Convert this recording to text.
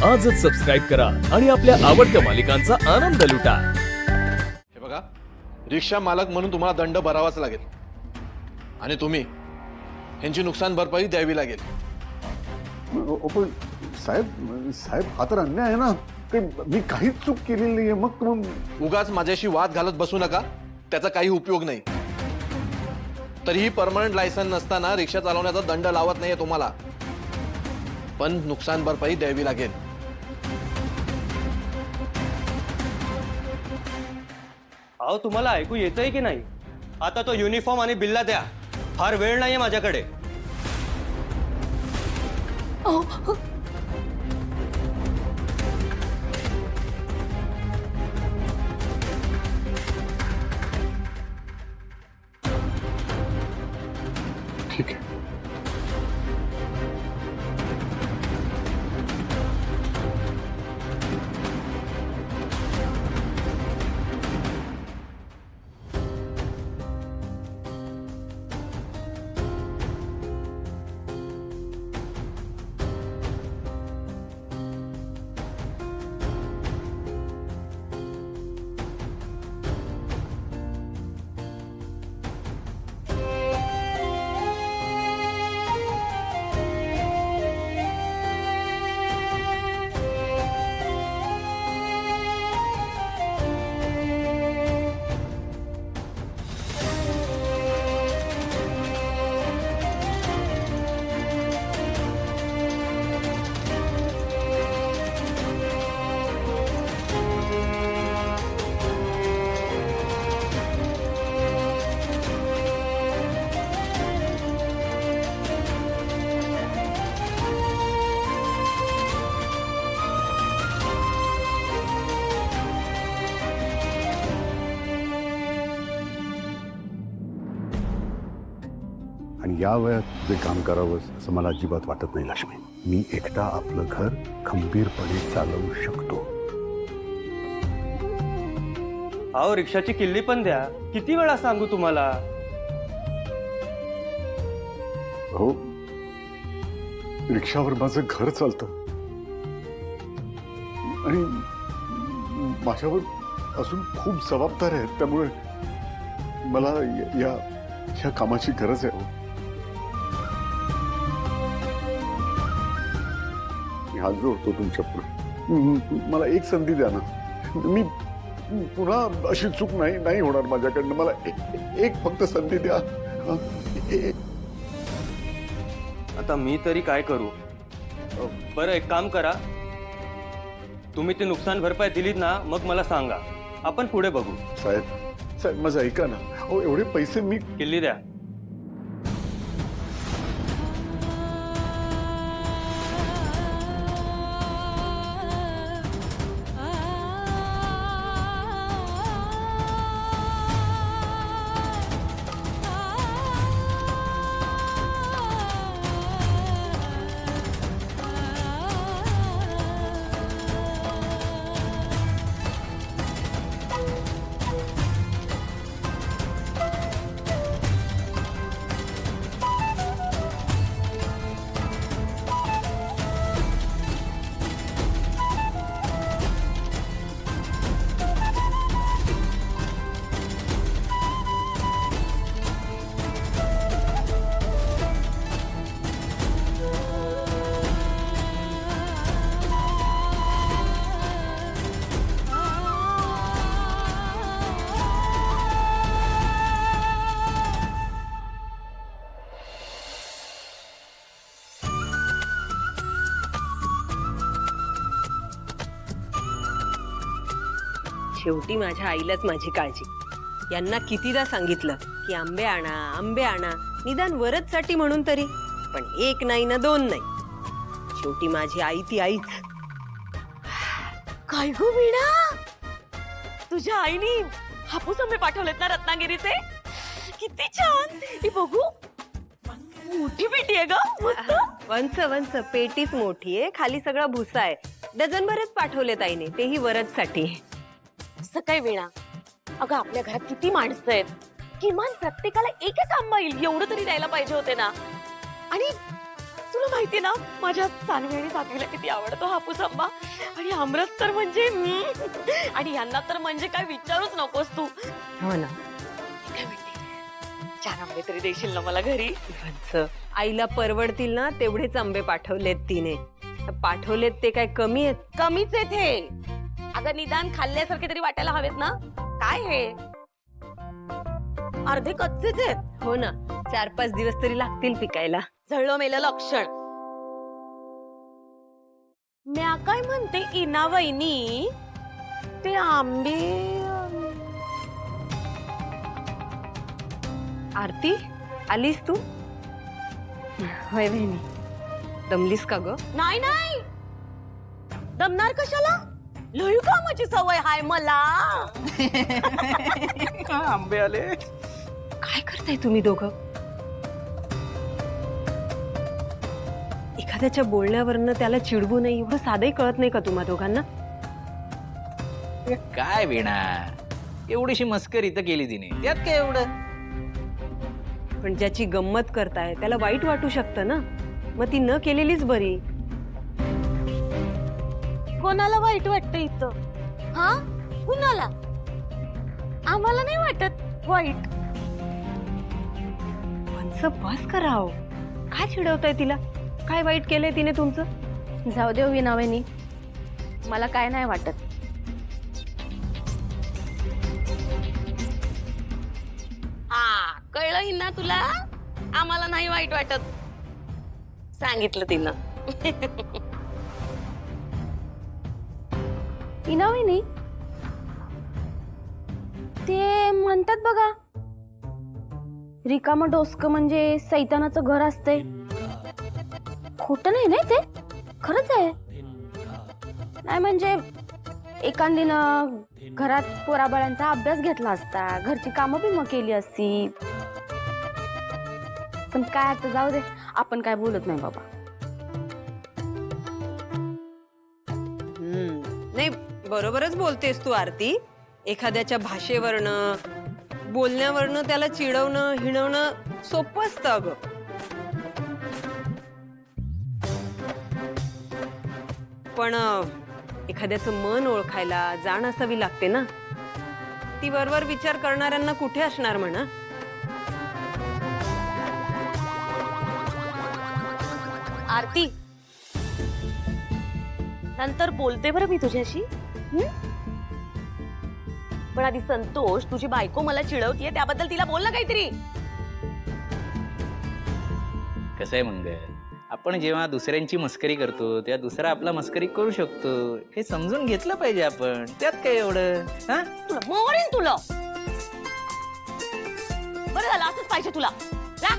आजच सबस्क्राईब करा आणि आपल्या आवडत्या मालिकांचा आनंद लुटा। हे बघा, रिक्षा मालक म्हणून तुम्हाला दंड भरावाच लागेल आणि तुम्ही ह्यांची नुकसान भरपाई द्यावी लागेल। पण साहेब साहेब हा तर अन्याय आहे ना, की मी काहीच चूक केलेली नाहीये। मग उगाच माझ्याशी वाद घालत बसू नका, त्याचा काही उपयोग नाही। तरीही परमनंट लायसन नसताना रिक्षा चालवण्याचा दंड लावत नाहीये तुम्हाला, पण नुकसान भरपाई द्यावी लागेल। अहो तुम्हाला ऐकू येतंय की नाही? आता तो युनिफॉर्म आणि बिल्ला द्या, फार वेळ नाहीये माझ्याकडे। ठीक आहे। आणि या वयात जे काम करावं असं मला अजिबात वाटत नाही लक्ष्मी। मी एकटा आपलं घर खंबीरपणे चालवू शकतो। अहो रिक्षाची किल्ली पण द्या, किती वेळा सांगू तुम्हाला? हो, रिक्षावर माझं घर चालतं आणि माझ्यावर अजून खूप जबाबदाऱ्या आहेत, त्यामुळे मला या कामाची गरज आहे। मी हात जोडतो तुमच्या पुढे, मला एक संधी द्या ना। मी पुन्हा अशी चूक नाही होणार माझ्याकडनं। मला एक फक्त संधी द्या। आता मी तरी काय करू? बरं एक काम करा, तुम्ही ती नुकसान भरपाई दिलीत ना, मग मला सांगा, आपण पुढे बघू। साहेब माझं ऐका ना। अहो एवढे पैसे मी किल्ली द्या। शेवटी माझ्या आईलाच माझी काळजी। यांना कितीदा सांगितलं की आंबे आणा आंबे आणा, निदान वरदसाठी म्हणून तरी, पण एक नाही ना दोन नाही। शेवटी माझी आई ती आईच। काय गो वीणा, तुझ्या आईनी हापूस आंबे पाठवलेत ना रत्नागिरीचे? किती छान, हे बघू। मोठी पेटी आहे ग, मस्त। वंच वंच पेटीच मोठी आहे, खाली सगळा भुसा आहे। डझनभरच पाठवलेत आईने, तेही वरदसाठी। असं काय वीणा, अगं आपल्या घरात किती माणसं आहेत, किमान प्रत्येकाला एक एक आंबा येईल एवढं तरी द्यायला पाहिजे होते ना। आणि तुला तुला माहिती ना माझ्या सानवी आणि सातवीला किती आवडतो हापूस आंबा आणि आमरस तर म्हणजे आणि यांना तर म्हणजे काय विचारूच नकोस तू. हो ना. मी काय म्हणते 4 आंबे तरी देशील ना मला घरी? वत्स, आईला परवडतील ना तेवढेच आंबे पाठवलेत तिने. पाठवलेत ते काय कमी आहेत? कमीच आहे ते. अगं निदान खाल्ल्यासारखे तरी वाटायला हवेत ना. काय हे अर्धे कच्चेच आहेत. हो ना, 4-5 दिवस तरी लागतील पिकायला. झळलं मेलं लक्षण. म्या काय म्हणते इना वहिनी, ते आंबे आरती, आलीस तू? होय बहिणी, दमलीस का ग? नाही नाही दमणार कशाला? लई कामाची सवय हाय मला. आंबे आले. काय करताय तुम्ही दोघं? एखाद्याच्या बोलण्यावरनं त्याला चिडवू नये एवढं साधंही कळत नाही का तुम्हा दोघांना? काय वीणा, एवढीशी मस्करी तर केली तिने, त्यात काय एवढं? पण ज्याची गंमत करताय त्याला वाईट वाटू शकतं ना, मग ती न केलेलीच बरी. कोणाला वाईट वाटतं इथं? हा कुणाला? आम्हाला नाही वाटत वाईट. वंस, बस करा हो. काय चिडवताय तिला? काय वाईट केलंय तिने तुमचं? जाऊ देव विनावेनी, मला काय नाही वाटत. हा कळलं हिना तुला? आम्हाला नाही वाईट वाटत. सांगितलं तिनं. विनावेनी, ते म्हणतात बघा, रिकामं डोसकं म्हणजे सैतानाचं घर असते. खोटं नाही नाही, ते खरंच आहे. नाही म्हणजे एखादीनं घरात पोराबाळांचा अभ्यास घेतला असता, घरची कामं बी मग केली असती. पण काय आता जाऊ दे, आपण काय बोलत नाही बाबा. नाही, बरोबरच बोलतेस तू आरती. एखाद्याच्या भाषेवरनं, बोलण्यावरनं त्याला चिडवणं, हिणवणं सोपं असतं अगं. पण एखाद्याचं मन ओळखायला जाण असावी लागते ना. ती वरवर विचार करणाऱ्यांना कुठे असणार म्हणा. आरती, नंतर बोलते बरं मी तुझ्याशी. पण आधी संतोष, तुझी बायको मला चिडवतीये त्याबद्दल तिला बोल ना काहीतरी. कसं आहे मंगल, आपण जेव्हा दुसऱ्यांची मस्करी करतो तेव्हा दुसरा आपला मस्करी करू शकतो, हे समजून घेतलं पाहिजे आपण. त्यात काय एवढं? हा, तुला मोडेन तुला. बरं झालं, असंच पाहिजे तुला. जा.